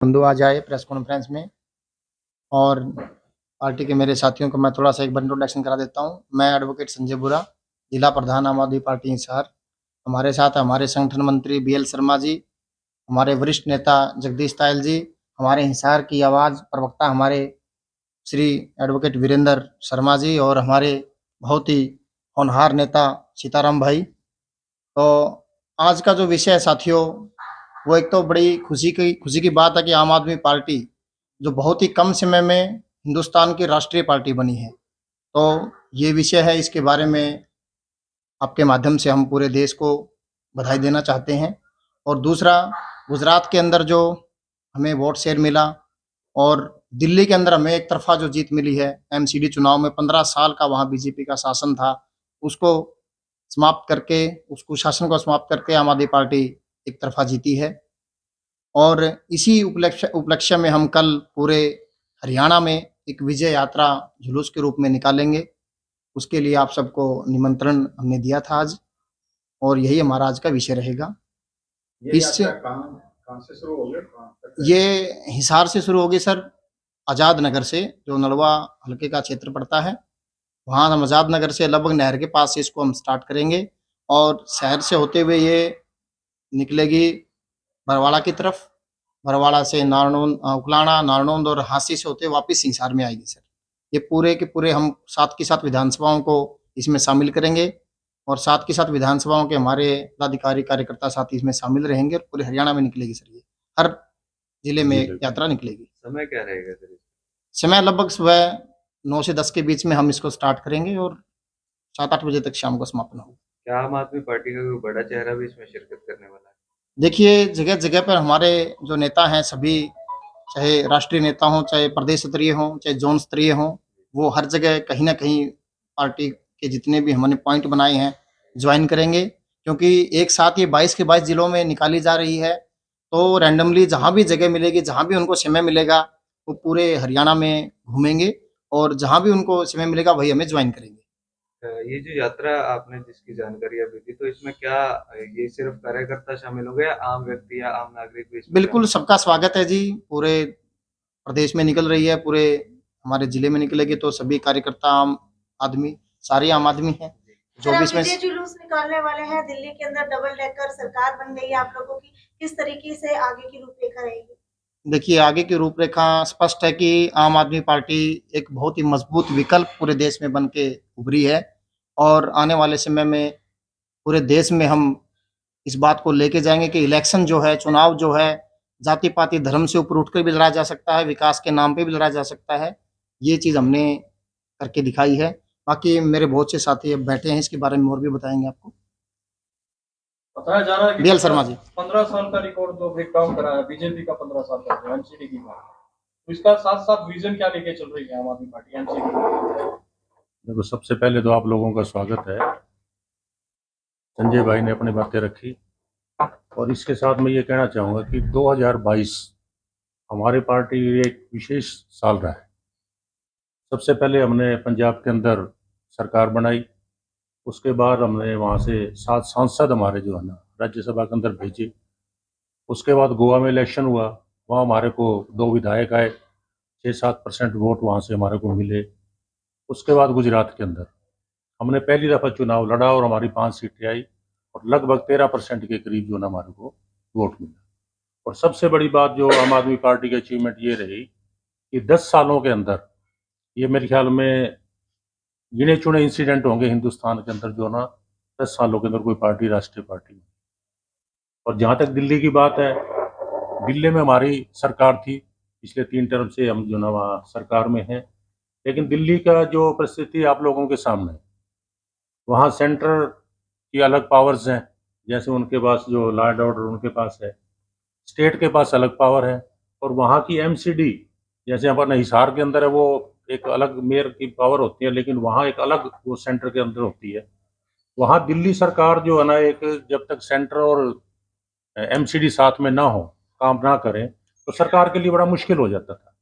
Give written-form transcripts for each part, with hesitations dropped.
बंधु आज आए प्रेस कॉन्फ्रेंस में और पार्टी के मेरे साथियों को मैं थोड़ा सा एक बार इंट्रोडक्शन करा देता हूँ। मैं एडवोकेट संजय बुरा, जिला प्रधान आम आदमी पार्टी हिसार। हमारे साथ हमारे संगठन मंत्री बीएल शर्मा जी, हमारे वरिष्ठ नेता जगदीश तायल जी, हमारे हिसार की आवाज़ प्रवक्ता हमारे श्री एडवोकेट वीरेंद्र शर्मा जी और हमारे बहुत ही होनहार नेता सीताराम भाई। तो आज का जो विषय है साथियों, वो एक तो बड़ी खुशी की बात है कि आम आदमी पार्टी जो बहुत ही कम समय में हिंदुस्तान की राष्ट्रीय पार्टी बनी है। तो ये विषय है, इसके बारे में आपके माध्यम से हम पूरे देश को बधाई देना चाहते हैं। और दूसरा, गुजरात के अंदर जो हमें वोट शेयर मिला और दिल्ली के अंदर हमें एक तरफा जो जीत मिली है एमसीडी चुनाव में, 15 साल का वहाँ बीजेपी का शासन था, उसको समाप्त करके, उस कुशासन को समाप्त करके आम आदमी पार्टी एक तरफा जीती है। और इसी उपलक्ष्य में हम कल पूरे हरियाणा में एक विजय यात्रा जुलूस के रूप में निकालेंगे। उसके लिए आप सबको निमंत्रण हमने दिया था आज, और यही हमारा आज का विषय रहेगा। ये इस यात्रा कहाँ से शुरू होगी, कहाँ तक है? ये हिसार से शुरू होगी सर, आज़ाद नगर से, जो नलवा हल्के का क्षेत्र पड़ता है, वहाँ हम आज़ाद नगर से लगभग नहर के पास से इसको हम स्टार्ट करेंगे और शहर से होते हुए ये निकलेगी बरवाड़ा की तरफ। बरवाड़ा से नारनौंद, उकलाना, नारनौंद और हांसी से होते वापस हिसार में आएगी सर। ये पूरे के पूरे हम साथ के साथ विधानसभाओं को इसमें शामिल करेंगे और साथ के साथ विधानसभाओं के हमारे पदाधिकारी कार्यकर्ता साथ इसमें शामिल रहेंगे और पूरे हरियाणा में निकलेगी सर। ये हर जिले में यात्रा निकलेगी। समय क्या रहेगा सर? समय लगभग सुबह 9 से 10 के बीच में हम इसको स्टार्ट करेंगे और 7-8 बजे तक शाम को समापन होगा। क्या आम आदमी पार्टी का कोई बड़ा चेहरा भी इसमें शिरकत करने वाला है? देखिए, जगह-जगह पर हमारे जो नेता हैं सभी, चाहे राष्ट्रीय नेता हों, चाहे प्रदेश स्तरीय हों, चाहे ज़ोन स्तरीय हों, वो हर जगह कहीं न कहीं पार्टी के जितने भी हमने पॉइंट बनाए हैं, जॉइन करेंगे। क्योंकि एक साथ ये 22 के 22 जिलों में निकाली जा रही है, तो रैंडमली जहाँ भी जगह मिलेगी, जहाँ भी उनको समय मिलेगा, वो पूरे हरियाणा में घूमेंगे और जहाँ भी उनको समय मिलेगा, वही हमें जॉइन करेंगे। ये जो यात्रा आपने जिसकी जानकारी अभी दी, तो इसमें क्या ये सिर्फ कार्यकर्ता शामिल होंगे या आम व्यक्ति या आम नागरिक भी इसमें बिल्कुल, शामिल? सबका स्वागत है जी। पूरे प्रदेश में निकल रही है, पूरे हमारे जिले में निकलेगी, तो सभी कार्यकर्ता आम आदमी, सारे आम आदमी हैं जो सर, भी आप इसमें। विजय जुलूस निकालने वाले हैं, दिल्ली के अंदर डबल डेकर सरकार बन गई है आप लोगों की, किस तरीके से आगे की रूपरेखा रहेगी? देखिए, आगे की रूपरेखा स्पष्ट है कि आम आदमी पार्टी एक बहुत ही मजबूत विकल्प पूरे देश में बन के उभरी है और आने वाले समय में पूरे देश में हम इस बात को लेके जाएंगे कि इलेक्शन जो है, चुनाव जो है, जाति पाति धर्म से ऊपर उठकर भी लड़ा जा सकता है, विकास के नाम पे भी लड़ा जा सकता है। ये चीज़ हमने करके दिखाई है। बाकी मेरे बहुत से साथी अब बैठे हैं, इसके बारे में और भी बताएंगे आपको। बताया जा रहा है कि बीएल शर्मा जी। 15 साल का रिकॉर्ड जो ब्रेक डाउन करा है बीजेपी का, 15 साल का एमसीडी की बात, तो इसका साथ साथ विजन क्या लेके चल रही है आम आदमी पार्टी एमसीडी? देखो, सबसे पहले तो आप लोगों का स्वागत है। संजय भाई ने अपनी बातें रखी और इसके साथ मैं ये कहना चाहूँगा कि 2022 हमारी पार्टी एक विशेष साल रहा है। सबसे पहले हमने पंजाब के अंदर सरकार बनाई, उसके बाद हमने वहाँ से 7 सांसद हमारे जो है ना राज्यसभा के अंदर भेजे। उसके बाद गोवा में इलेक्शन हुआ, वहाँ हमारे को 2 विधायक आए, 6-7% वोट वहाँ से हमारे को मिले। उसके बाद गुजरात के अंदर हमने पहली दफ़ा चुनाव लड़ा और हमारी 5 सीटें आई और लगभग 13% के करीब जो ना हमारे को वोट मिला। और सबसे बड़ी बात जो आम आदमी पार्टी की अचीवमेंट ये रही कि 10 सालों के अंदर ये मेरे ख्याल में गिने चुने इंसिडेंट होंगे हिंदुस्तान के अंदर जो ना 10 सालों के अंदर कोई पार्टी राष्ट्रीय पार्टी में। और जहाँ तक दिल्ली की बात है, दिल्ली में हमारी सरकार थी, पिछले 3 टर्म से हम जो ना वहाँ सरकार में हैं। लेकिन दिल्ली का जो परिस्थिति आप लोगों के सामने, वहाँ सेंटर की अलग पावर्स हैं, जैसे उनके पास जो लॉ एंड ऑर्डर उनके पास है, स्टेट के पास अलग पावर है। और वहाँ की एमसीडी जैसे हमारे हिसार के अंदर है, वो एक अलग मेयर की पावर होती है, लेकिन वहाँ एक अलग वो सेंटर के अंदर होती है। वहाँ दिल्ली सरकार जो है ना, एक जब तक सेंटर और एमसीडी साथ में ना हो, काम ना करें, तो सरकार के लिए बड़ा मुश्किल हो जाता था।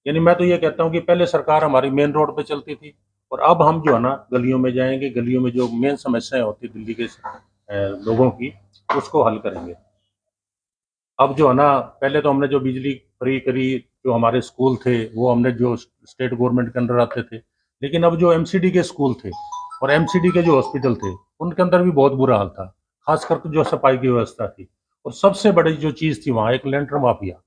यानी मैं तो ये कहता हूँ कि पहले सरकार हमारी मेन रोड पे चलती थी और अब हम जो है ना गलियों में जाएंगे, गलियों में जो मेन समस्याएं होती दिल्ली के लोगों की, उसको हल करेंगे। अब जो है ना, पहले तो हमने जो बिजली फ्री करी, जो हमारे स्कूल थे वो हमने जो स्टेट गवर्नमेंट के अंडर आते थे, लेकिन अब जो एमसीडी के स्कूल थे और एमसीडी के जो हॉस्पिटल थे उनके अंदर भी बहुत बुरा हाल था, खास करके जो सफाई की व्यवस्था थी। और सबसे बड़ी जो चीज़ थी वहाँ एक लेंटर माफिया,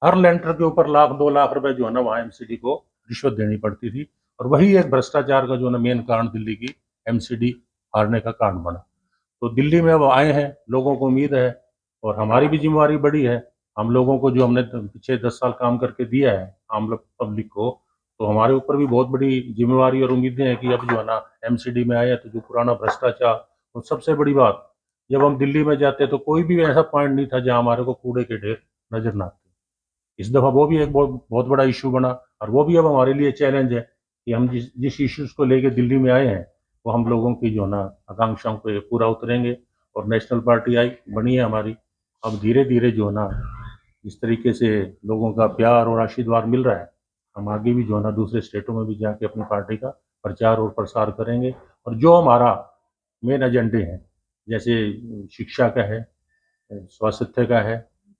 हर लेंटर के ऊपर लाख 2 लाख रुपए जो है ना वहाँ एमसीडी को रिश्वत देनी पड़ती थी। और वही एक भ्रष्टाचार का जो है ना मेन कारण दिल्ली की एमसीडी हारने का कारण बना। तो दिल्ली में अब आए हैं, लोगों को उम्मीद है और हमारी भी जिम्मेवारी बड़ी है। हम लोगों को जो हमने पिछले 10 साल काम करके दिया है आम लोग पब्लिक को, तो हमारे ऊपर भी बहुत बड़ी जिम्मेवारी और उम्मीदें हैं कि अब जो है ना एमसीडी में आए हैं तो जो पुराना भ्रष्टाचार, और सबसे बड़ी बात, जब हम दिल्ली में जाते तो कोई भी ऐसा पॉइंट नहीं था जहाँ हमारे को कूड़े के ढेर नजर ना आते। इस दफ़ा वो भी एक बहुत बहुत बड़ा इशू बना और वो भी अब हमारे लिए चैलेंज है कि हम जिस जिस इश्यूज को लेके दिल्ली में आए हैं वो हम लोगों की जो है ना आकांक्षाओं पे पूरा उतरेंगे। और नेशनल पार्टी आई बनी है हमारी, अब धीरे धीरे जो है ना इस तरीके से लोगों का प्यार और आशीर्वाद मिल रहा है, हम आगे भी जो है ना दूसरे स्टेटों में भी जाके अपनी पार्टी का प्रचार और प्रसार करेंगे। और जो हमारा मेन एजेंडे हैं, जैसे शिक्षा का है, स्वास्थ्य का है,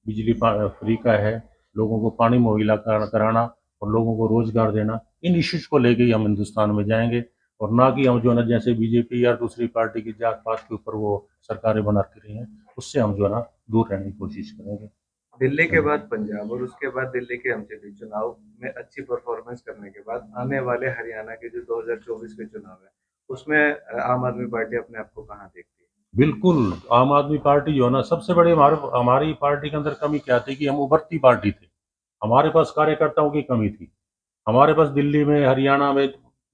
बिजली फ्री का है, लोगों को पानी मुहैया कराना और लोगों को रोजगार देना, इन इश्यूज को लेके ही हम हिंदुस्तान में जाएंगे। और ना कि हम जो है ना जैसे बीजेपी या दूसरी पार्टी की जात पात के ऊपर वो सरकारें बनाती रही हैं, उससे हम जो है ना दूर रहने की कोशिश करेंगे। दिल्ली के बाद पंजाब और उसके बाद दिल्ली के एमसीडी चुनाव में अच्छी परफॉर्मेंस करने के बाद आने वाले हरियाणा के जो 2024 के चुनाव है उसमें आम आदमी पार्टी अपने आप को कहाँ देखती है? बिल्कुल, आम आदमी पार्टी जो है ना, सबसे बड़ी हमारी पार्टी के अंदर कमी क्या थी कि हम उभरती पार्टी थे, हमारे पास कार्यकर्ताओं की कमी थी। हमारे पास दिल्ली में हरियाणा में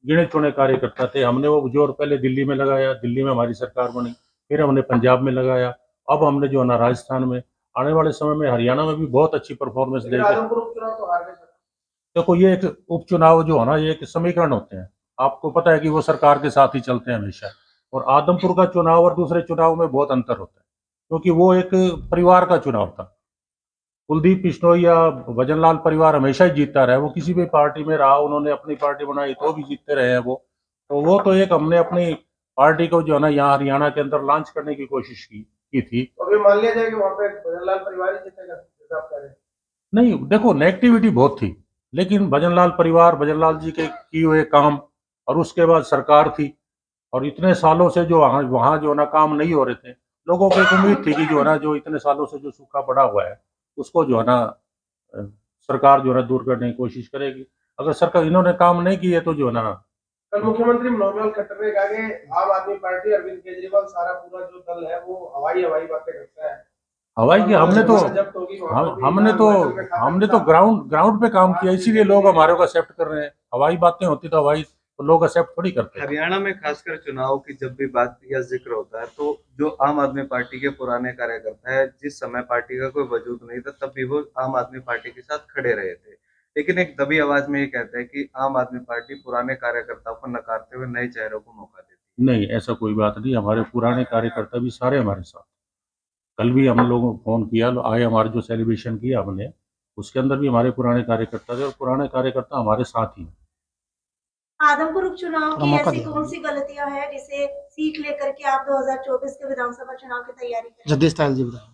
गिने चुने कार्यकर्ता थे, हमने वो जोर पहले दिल्ली में लगाया, दिल्ली में हमारी सरकार बनी, फिर हमने पंजाब में लगाया, अब हमने जो है ना राजस्थान में, आने वाले समय में हरियाणा में भी बहुत अच्छी परफॉर्मेंस देगा। आजमपुर उपचुनाव तो हार गए सर। देखो ये एक उपचुनाव जो है ना, ये एक समीकरण होते हैं, आपको पता है कि वो सरकार के साथ ही चलते हैं हमेशा। और आदमपुर का चुनाव और दूसरे चुनाव में बहुत अंतर होता है, क्योंकि वो एक परिवार का चुनाव था। कुलदीप बिश्नोई या भजनलाल परिवार हमेशा ही जीतता रहा है, वो किसी भी पार्टी में रहा, उन्होंने अपनी पार्टी बनाई तो भी जीतते रहे हैं वो तो एक हमने अपनी पार्टी को जो है ना यहाँ हरियाणा के अंदर लॉन्च करने की कोशिश की थी। तो अभी मान लिया जाए कि वहाँ पे भजनलाल परिवार ही जीतेगा, जैसा आप कह रहे हैं। नहीं, देखो नेगेटिविटी बहुत थी, लेकिन भजनलाल परिवार, भजनलाल जी के किए हुए काम, और उसके बाद सरकार थी, और इतने सालों से जो वहाँ जो है ना काम नहीं हो रहे थे, लोगों को एक उम्मीद थी कि जो है ना जो इतने सालों से जो सूखा पड़ा हुआ है उसको जो है ना अ, सरकार जो है ना दूर करने की कोशिश करेगी। अगर सरकार इन्होंने काम नहीं किए तो जो है ना, कल मुख्यमंत्री मनोहर लाल खट्टर ने कहा कि आम आदमी पार्टी अरविंद केजरीवाल सारा पूरा जो दल है वो हवाई हवाई बातें करता है। हवाई की हमने तो जब्त होगी वहाँ पर भी हमने तो हिमाचल में खाता हमने तो था। ग्राउंड पे काम किया, इसीलिए लोग हमारे को एक्सेप्ट कर रहे हैं। हवाई बातें होती तो हवाई तो लोग एक्सेप्ट थोड़ी करते। हरियाणा में खासकर चुनाव की जब भी बात या जिक्र होता है तो जो आम आदमी पार्टी के पुराने कार्यकर्ता है, जिस समय पार्टी का कोई वजूद नहीं था तब भी वो आम आदमी पार्टी के साथ खड़े रहे थे, लेकिन एक दबी आवाज में ये कहते हैं कि आम आदमी पार्टी पुराने कार्यकर्ताओं को नकारते हुए नए चेहरों को मौका देती नहीं, ऐसा कोई बात नहीं, हमारे पुराने कार्यकर्ता भी सारे हमारे साथ। कल भी हम लोगों को फोन किया, आए, हमारे जो सेलिब्रेशन किया हमने उसके अंदर भी हमारे पुराने कार्यकर्ता थे, और पुराने कार्यकर्ता हमारे साथ ही हैं। आदमपुर उपचुनाव थोड़ा की मौका ऐसी दो। कौन सी गलतियां हैं जिसे सीख लेकर के आप 2024 के विधानसभा चुनाव की तैयारी करें? जगदीश तायल जी बताएं।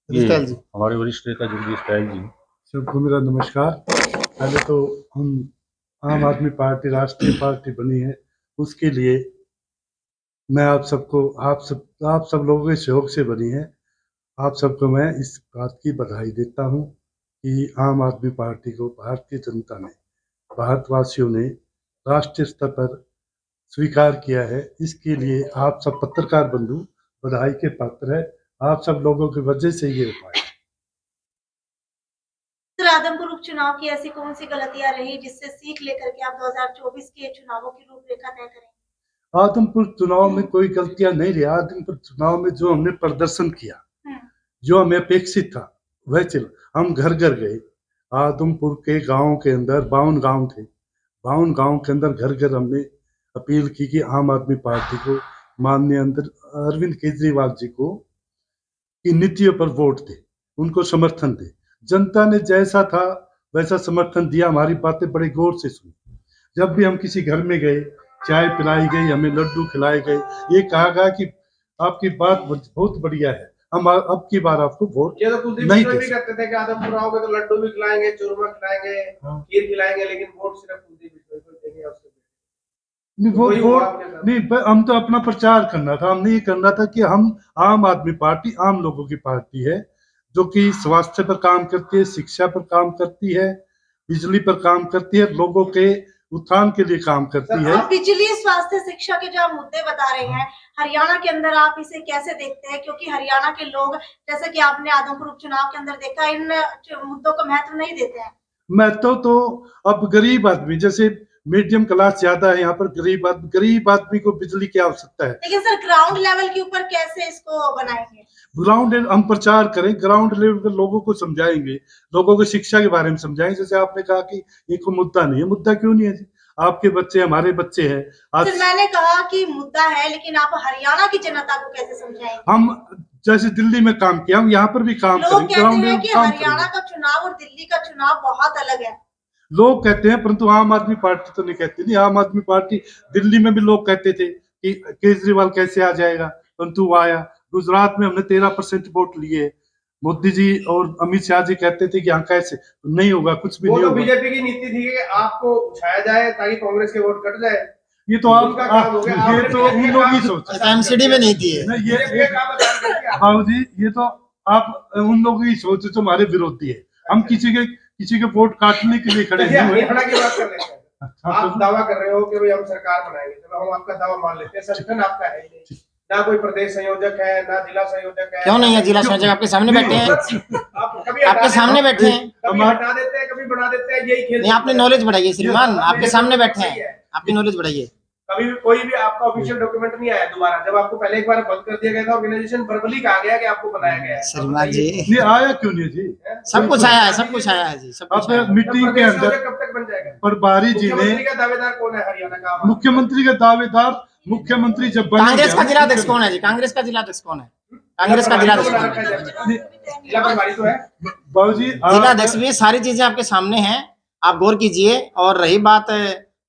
ये जगदीश तायल जी। हमारे वरिष्ठ नेता जगदीश तायल जी। सबको मेरा नमस्कार। पहले तो हम आम आदमी पार्टी राष्ट्रीय पार्टी बनी है, उसके लिए मैं आप सब लोगों के सहयोग से बनी है। आप सबको मैं इस बात की बधाई देता हूँ कि आम आदमी पार्टी को भारतीय जनता ने, भारतवासियों ने राष्ट्रीय स्तर पर स्वीकार किया है। इसके लिए आप सब पत्रकार बंधु बधाई के पात्र है। आप सब लोगों की वजह से ये हो पाया। सर, आदमपुर उपचुनाव की ऐसी कौन सी गलतियां रही जिससे सीख लेकर के आप 2024 के चुनावों की रूपरेखा तय करेंगे? आदमपुर चुनाव में कोई गलतियां नहीं रही। आदमपुर चुनाव में जो हमने प्रदर्शन किया, जो हमें अपेक्षित था वह चला। हम घर घर गए, आदमपुर के गांव के अंदर 52 गांव थे, 52 गांव के अंदर घर घर हमने अपील की कि आम आदमी पार्टी को, माननीय अरविंद केजरीवाल जी को की नीतियों पर वोट दे, उनको समर्थन दे। जनता ने जैसा था वैसा समर्थन दिया, हमारी बातें बड़े गौर से सुनी। जब भी हम किसी घर में गए, चाय पिलाई गई, हमें लड्डू खिलाए गए, ये कहा गया कि आपकी बात बहुत बढ़िया है, हम अब की बार आपको वोट ये तो कुलदीप नहीं बिश्नोई दे भी कहते थे कि आदमपुर आओगे तो लड्डू भी खिलाएंगे, चूरमा खिलाएंगे, हाँ। खीर खिलाएंगे, लेकिन वोट सिर्फ कुलदीप बिश्नोई को देंगे। उसके नहीं, तो वही हुआ वोट आपके साथ। नहीं, हम तो अपना प्रचार करना था। हमने ये करना था कि हम आम आदमी पार्टी आम लोगों की पार्टी है, जो कि स्वास्थ्य पर काम करती है, शिक्षा पर काम करती है, बिजली पर काम करती है, लोगों के उत्थान के लिए काम करती है। आप बिजली, स्वास्थ्य, शिक्षा के जो आप मुद्दे बता रहे हैं, हरियाणा के अंदर आप इसे कैसे देखते हैं? क्योंकि हरियाणा के लोग, जैसे कि आपने आदमपुर उपचुनाव के अंदर देखा, इन मुद्दों को महत्व नहीं देते हैं। महत्व तो अब गरीब आदमी, जैसे मीडियम क्लास ज्यादा है यहाँ पर, गरीब आदमी को बिजली की आवश्यकता है। लेकिन सर, ग्राउंड लेवल के ऊपर कैसे इसको बनाएंगे? ग्राउंड हम प्रचार करें, ग्राउंड लेवल पर लोगों को समझाएंगे, लोगों को शिक्षा के बारे में समझाएंगे। जैसे आपने कहा कि ये कोई मुद्दा नहीं है, मुद्दा क्यों नहीं है जी? आपके बच्चे हमारे बच्चे हैं। आज सर, मैंने कहा कि मुद्दा है, लेकिन आप हरियाणा की जनता को कैसे समझाएंगे? हम जैसे दिल्ली में काम किया, हम यहाँ पर भी काम लोग करेंगे, कहते ग्राउंड हैं लेवल कि काम हरियाणा करेंगे। का चुनाव और दिल्ली का चुनाव बहुत अलग है। लोग कहते हैं, परंतु आम आदमी पार्टी तो नहीं कहती। नहीं, आम आदमी पार्टी, दिल्ली में भी लोग कहते थे कि केजरीवाल कैसे आ जाएगा, परंतु वो आया। गुजरात में हमने 13% वोट लिए। मोदी जी और अमित शाह जी कहते थे कि हाँ कैसे नहीं होगा, कुछ भी वो नहीं तो होगा। बीजेपी की नीति थी कि आपको उछाया जाए ताकि कांग्रेस के वोट कट जाए। ये तो उनका काम हो गया। ये आपने तो बीजेपी उन का लोग काम ही सोच। एमसीडी में नहीं दिए। नहीं, बीजेपी ये का काम आसान कर दिया। बाबू जी, ये तो आप उन लोगों की सोच जो हमारे विरोधी है। हम किसी के वोट काटने के लिए खड़े चलिए नहीं हुए। हरियाणा की बात कर लेते हैं। आप दावा कर रहे हो कि भाई हम सरकार बनाएंगे, चलो हम आपका दावा मान लेते हैं। संगठन आपका है ही नहीं, ना कोई प्रदेश संयोजक है, ना जिला संयोजक है। क्यों नहीं है जिला संयोजक? आपके सामने बैठे हैं, आप कभी आपके सामने बैठे हैं। कभी हटा देते हैं, कभी बढ़ा देते हैं, यही खेल। नहीं, आपने नॉलेज बढ़ाइए श्रीमान, आपके सामने बैठे हैं, आपकी नॉलेज बढ़ाइए। कभी भी कोई भी आपका ऑफिशियल डॉक्यूमेंट नहीं आया दोबारा, जब आपको पहले एक बार बंद कर दिया गया था ऑर्गेनाइजेशन, वर्बली कहा गया कि आपको बनाया गया है। श्रीमान जी, ये आया क्यों नहीं जी? सब कुछ आया है, सब कुछ आया है जी, सब कुछ आया अब है। मीटिंग के प्रदेश अंदर संयोजक कब तक बन जाएगा? प्रभारी जी ने, मुख्यमंत्री का दावेदार कौन है हरियाणा का? मुख्यमंत्री का दावेदार, मुख्यमंत्री जब बनेंगे, कांग्रेस का जिलाध्यक्ष कौन है जी? कांग्रेस का जिलाध्यक्ष कौन है? कांग्रेस का जिलाध्यक्ष कौन है? जिला प्रभारी तो है। बाबू जी जिलाध्यक्ष भी, सारी चीजें आपके सामने हैं, आप गौर कीजिए। और रही बात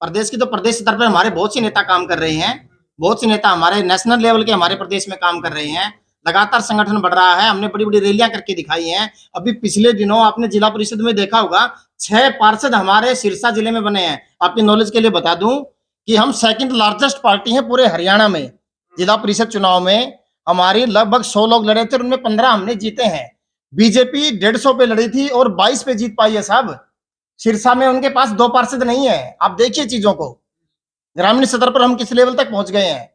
प्रदेश की, तो प्रदेश स्तर पर हमारे बहुत से नेता काम कर रहे हैं, बहुत से नेता हमारे नेशनल लेवल के हमारे प्रदेश में काम कर रहे हैं। लगातार संगठन बढ़ रहा है, हमने बड़ी बड़ी रैलियां करके दिखाई हैं। अभी पिछले दिनों आपने जिला परिषद में देखा होगा, 6 पार्षद हमारे सिरसा जिले में बने हैं। आपकी नॉलेज के लिए बता दूं कि हम सेकंड लार्जेस्ट पार्टी है पूरे हरियाणा में। जिला परिषद चुनाव में हमारी लगभग 100 लोग लड़े थे, उनमें 15 हमने जीते हैं। बीजेपी 150 पे लड़ी थी और 22 पे जीत पाई है साहब। सिरसा में उनके पास 2 पार्षद नहीं है। आप देखिए चीजों को, ग्रामीण स्तर पर हम किस लेवल तक पहुंच गए हैं।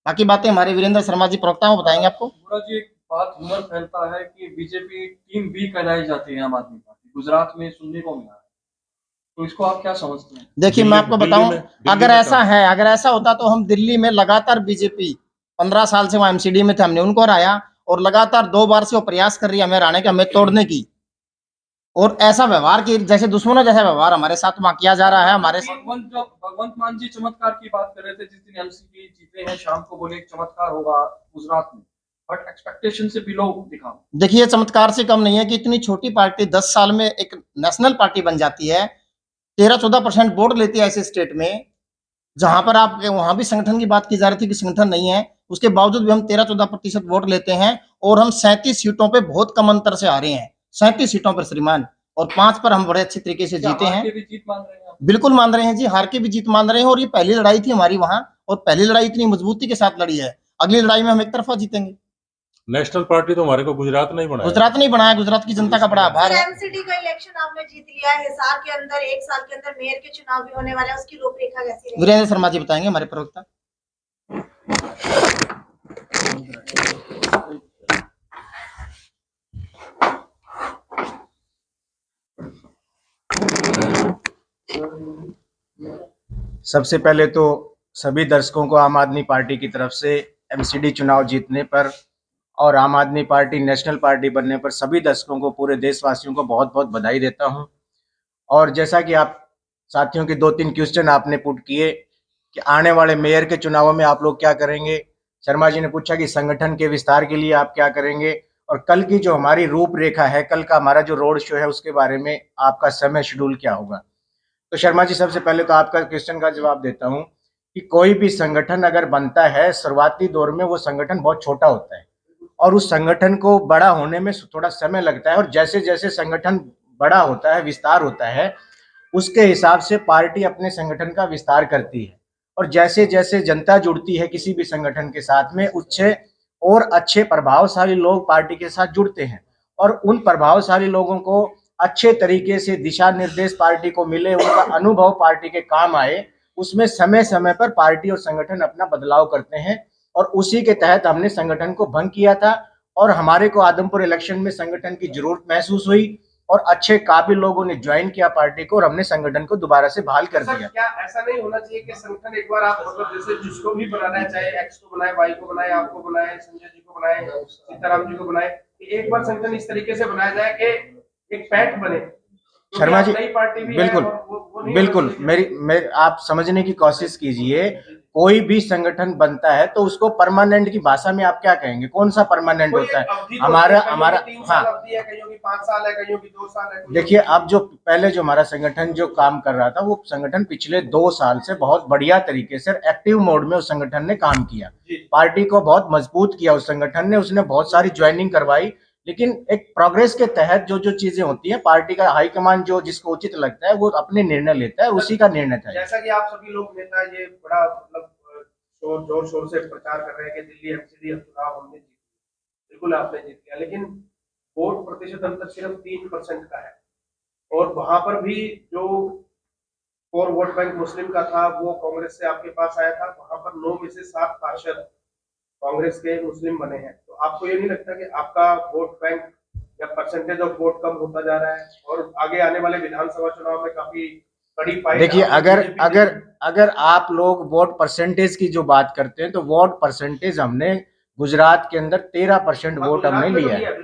बाकी बातें हमारे वीरेंद्र शर्मा जी प्रवक्ता वो बताएंगे आपको। बुरा जी, एक बात हुनर फैलता है कि बीजेपी टीम बी कहलाई जाती है आम आदमी पार्टी, गुजरात में सुनने को मिला है। तो इसको आप क्या समझते हैं? देखिए, मैं आपको बताऊं, अगर ऐसा है, अगर ऐसा होता तो हम दिल्ली में लगातार बीजेपी 15 साल से वहां एमसीडी में थे, हमने उनको हराया और लगातार 2 बार से वो प्रयास कर रही है हमें हराने का, हमें तोड़ने की। और ऐसा व्यवहार की, जैसे दुश्मनों जैसा व्यवहार हमारे साथ वहां किया जा रहा है। हमारे भगवंत मान जी चमत्कार की बात कर रहे थे जिस दिन एमसीडी जीते हैं, शाम को बोले एक चमत्कार होगा गुजरात में, बट एक्सपेक्टेशन से बिलो दिखा। देखिए, चमत्कार से कम नहीं है कि इतनी छोटी पार्टी 10 साल में एक नेशनल पार्टी बन जाती है, 13-14% वोट लेती है ऐसे स्टेट में, जहां पर आप वहां भी संगठन की बात की जा रही थी कि संगठन नहीं है, उसके बावजूद भी हम 13-14% वोट लेते हैं और हम 37 सीटों पे बहुत कम अंतर से आ रहे हैं, 37 सीटों पर श्रीमान, और 5 पर हम बड़े अच्छे तरीके से जीते हैं। भी जीत मान रहे हैं आप? बिल्कुल मान रहे हैं जी, हार के भी जीत मान रहे हैं। और ये पहली लड़ाई थी हमारी वहां, और पहली लड़ाई इतनी मजबूती के साथ लड़ी है, अगली लड़ाई में हम एक तरफा जीतेंगे। नेशनल पार्टी तो हमारे को गुजरात नहीं बनाया। गुजरात नहीं बनाया, गुजरात की जनता का बड़ा आभार है। एमसीडी का इलेक्शन आपने जीत लिया है, हिसार के अंदर 1 साल के अंदर मेयर के चुनाव भी होने वाले हैं, उसकी रूपरेखा कैसी रहेगी? वीरेंद्र शर्मा जी बताएंगे, हमारे प्रवक्ता। सबसे पहले तो सभी दर्शकों को आम आदमी पार्टी की तरफ से एमसीडी चुनाव जीतने पर और आम आदमी पार्टी नेशनल पार्टी बनने पर सभी दर्शकों को, पूरे देशवासियों को बहुत बहुत बधाई देता हूं। और जैसा कि आप साथियों के 2-3 क्वेश्चन आपने पुट किए कि आने वाले मेयर के चुनावों में आप लोग क्या करेंगे, शर्मा जी ने पूछा कि संगठन के विस्तार के लिए आप क्या करेंगे, और कल की जो हमारी रूपरेखा है, कल का हमारा जो रोड शो है उसके बारे में आपका समय शेड्यूल क्या होगा। तो शर्मा जी, सबसे पहले तो आपका क्वेश्चन का जवाब देता हूं कि कोई भी संगठन अगर बनता है, शुरुआती दौर में वो संगठन बहुत छोटा होता है और उस संगठन को बड़ा होने में थोड़ा समय लगता है, और जैसे जैसे संगठन बड़ा होता है, विस्तार होता है, उसके हिसाब से पार्टी अपने संगठन का विस्तार करती है। और जैसे जैसे जनता जुड़ती है किसी भी संगठन के साथ में, उससे और अच्छे प्रभावशाली लोग पार्टी के साथ जुड़ते हैं, और उन प्रभावशाली लोगों को अच्छे तरीके से दिशा निर्देश पार्टी को मिले, उनका अनुभव पार्टी के काम आए, उसमें समय समय पर पार्टी और संगठन अपना बदलाव करते हैं। और उसी के तहत हमने संगठन को भंग किया था, और हमारे को आदमपुर इलेक्शन में संगठन की जरूरत महसूस हुई, और अच्छे काबिल लोगों ने ज्वाइन किया पार्टी को, और हमने संगठन को दोबारा से बहाल कर सर, दिया। क्या ऐसा नहीं होना चाहिए कि संगठन एक बार आप मतलब जैसे जिसको भी बनाना है, चाहे एक्स को बनाए, वाई को बनाए, आपको बनाए, संजय जी को बनाए, सीताराम जी को बनाए, कि एक बार संगठन इस तरीके से बनाया जाए कि एक पैठ बने। शर्मा जी, नई पार्टी भी बिल्कुल है, वो नहीं बिल्कुल, होना चाहिए। मेरी आप समझने की कोशिश कीजिए। कोई भी संगठन बनता है तो उसको परमानेंट की भाषा में आप क्या कहेंगे, कौन सा परमानेंट कोई होता है? अवधि तो हमारा होती है, कईयों हमारा की 3 साल हाँ, अवधि है, कईयों की 5 साल है, कईयों की 2 साल है। देखिए, अब जो पहले जो हमारा संगठन जो काम कर रहा था, वो संगठन पिछले 2 साल से बहुत बढ़िया तरीके से एक्टिव मोड में उस संगठन ने काम किया, पार्टी को बहुत मजबूत किया उस संगठन ने, उसने बहुत सारी ज्वाइनिंग करवाई। लेकिन एक प्रोग्रेस के तहत जो जो चीजें होती हैं, पार्टी का हाईकमान जो जिसको उचित लगता है वो अपने निर्णय लेता है, उसी का निर्णय था। जैसा कि आप सभी लोग नेता ये बड़ा मतलब जोर शोर से प्रचार कर रहे हैं कि दिल्ली एमसीडी चुनाव हमने जीत लिया। बिल्कुल आपने जीत लिया, लेकिन वोट प्रतिशत अंतर सिर्फ 3% का है, और वहां पर भी जो कोर वोट बैंक मुस्लिम का था वो कांग्रेस से आपके पास आया था, वहां पर 9 में से 7 पार्षद कांग्रेस के मुस्लिम बने हैं। तो आपको ये नहीं लगता कि आपका वोट बैंक या परसेंटेज ऑफ वोट कम होता जा रहा है, और आगे आने वाले विधानसभा चुनाव में काफी बड़ी फाइट? देखिए, अगर आप लोग वोट परसेंटेज की जो बात करते हैं, तो वोट परसेंटेज हमने गुजरात के अंदर 13% वोट हमने लिया है।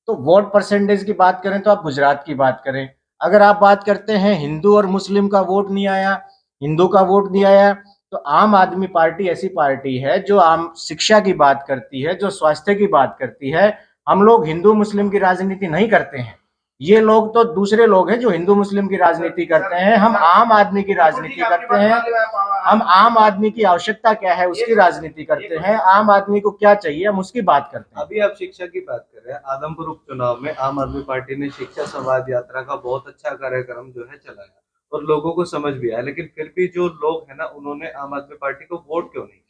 तो वोट परसेंटेज की बात करें तो आप गुजरात की बात करें। अगर आप बात करते हैं हिंदू और मुस्लिम का वोट नहीं आया, हिंदू का वोट नहीं आया, तो आम आदमी पार्टी ऐसी पार्टी है जो आम शिक्षा की बात करती है, जो स्वास्थ्य की बात करती है। हम लोग हिंदू मुस्लिम की राजनीति नहीं करते हैं, ये लोग तो दूसरे लोग हैं जो हिंदू मुस्लिम की राजनीति करते हैं। हम आम आदमी की राजनीति करते हैं, हम आम आदमी की आवश्यकता क्या है उसकी राजनीति करते हैं, आम आदमी को क्या चाहिए हम उसकी बात करते हैं। अभी आप शिक्षा की बात कर रहे हैं, आदमपुर उपचुनाव में आम आदमी पार्टी ने शिक्षा संवाद यात्रा का बहुत अच्छा कार्यक्रम जो है चलाया, और लोगों को समझ भी आया, लेकिन फिर भी जो लोग हैं ना, उन्होंने आम आदमी पार्टी को वोट क्यों नहीं?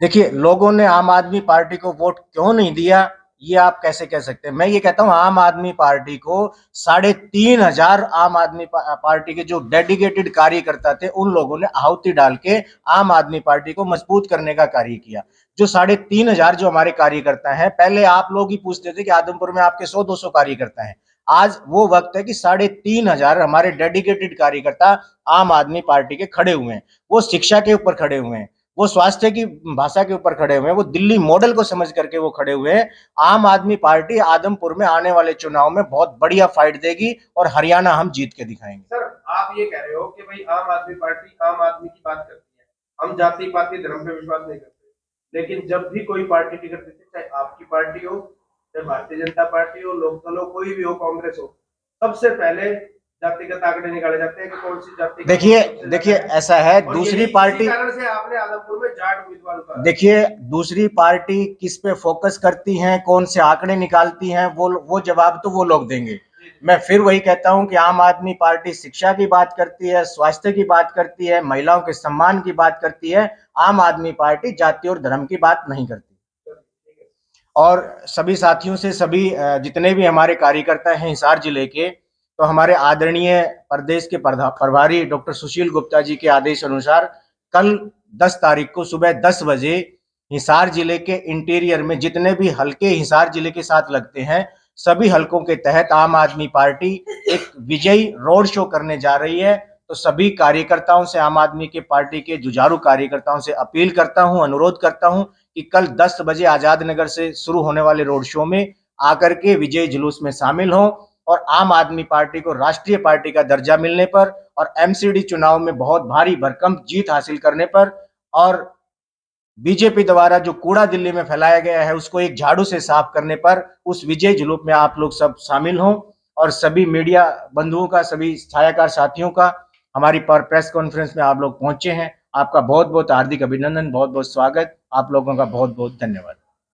देखिए, लोगों ने आम आदमी पार्टी को वोट क्यों नहीं दिया, ये आप कैसे कह सकते हैं? मैं ये कहता हूं, आम आदमी पार्टी को 3,500 आम आदमी पार्टी के जो डेडिकेटेड कार्यकर्ता थे, उन लोगों ने आहुति डाल के आम आदमी पार्टी को मजबूत करने का कार्य किया। जो 3,500 जो हमारे कार्यकर्ता हैं, पहले आप लोग ही पूछते थे कि आदमपुर में आपके 100-200 कार्यकर्ता हैं। आज वो वक्त है कि 3,500 हमारे डेडिकेटेड कार्यकर्ता आम आदमी पार्टी के खड़े हुए हैं। वो शिक्षा के ऊपर खड़े हुए हैं, वो स्वास्थ्य की भाषा के ऊपर खड़े हुए हैं, वो दिल्ली मॉडल को समझ करके वो खड़े हुए हैं। आम आदमी पार्टी आदमपुर में आने वाले चुनाव में बहुत बढ़िया फाइट देगी, और हरियाणा हम जीत के दिखाएंगे। सर, आप ये कह रहे हो कि भाई आम आदमी पार्टी आम आदमी की बात करती है, हम जाति पाति धर्म पे विश्वास नहीं करते, लेकिन जब भी कोई पार्टी टिकट देती है, चाहे आपकी पार्टी हो, चाहे भारतीय जनता पार्टी हो, लोकदल हो, कोई भी हो, कांग्रेस हो, सबसे पहले जातिगत आंकड़े निकाले जाते हैं कि कौन सी जाति। देखिए ऐसा है, दूसरी पार्टी, कारण से आपने आदमपुर में जाट उम्मीदवार उतारा। देखिए दूसरी पार्टी किस पे फोकस करती हैं, कौन से आंकड़े निकालती हैं, वो जवाब तो वो लोग देंगे। मैं फिर वही कहता हूं कि आम आदमी पार्टी शिक्षा की बात करती है, स्वास्थ्य की बात करती है, महिलाओं के सम्मान की बात करती है। आम आदमी पार्टी जाति और धर्म की बात नहीं करती। और सभी साथियों से, सभी जितने भी हमारे कार्यकर्ता हैं हिसार जिले के, तो हमारे आदरणीय प्रदेश के प्रभारी डॉक्टर सुशील गुप्ता जी के आदेश अनुसार कल 10 तारीख को सुबह 10 बजे हिसार जिले के इंटीरियर में जितने भी हलके हिसार जिले के साथ लगते हैं, सभी हलकों के तहत आम आदमी पार्टी एक विजयी रोड शो करने जा रही है। तो सभी कार्यकर्ताओं से, आम आदमी के पार्टी के जुझारू कार्यकर्ताओं से अपील करता हूं, अनुरोध करता हूं कि कल 10 बजे आजाद नगर से शुरू होने वाले रोड शो में आकर के विजय जुलूस में शामिल हों, और आम आदमी पार्टी को राष्ट्रीय पार्टी का दर्जा मिलने पर और एमसीडी चुनाव में बहुत भारी भरकम जीत हासिल करने पर, और बीजेपी द्वारा जो कूड़ा दिल्ली में फैलाया गया है उसको एक झाड़ू से साफ करने पर उस विजय जुलूस में आप लोग सब शामिल हों। और सभी मीडिया बंधुओं का, सभी छायाकार साथियों का, हमारी प्रेस कॉन्फ्रेंस में आप लोग पहुंचे हैं, आपका बहुत बहुत हार्दिक अभिनंदन, बहुत बहुत स्वागत, आप लोगों का बहुत बहुत धन्यवाद।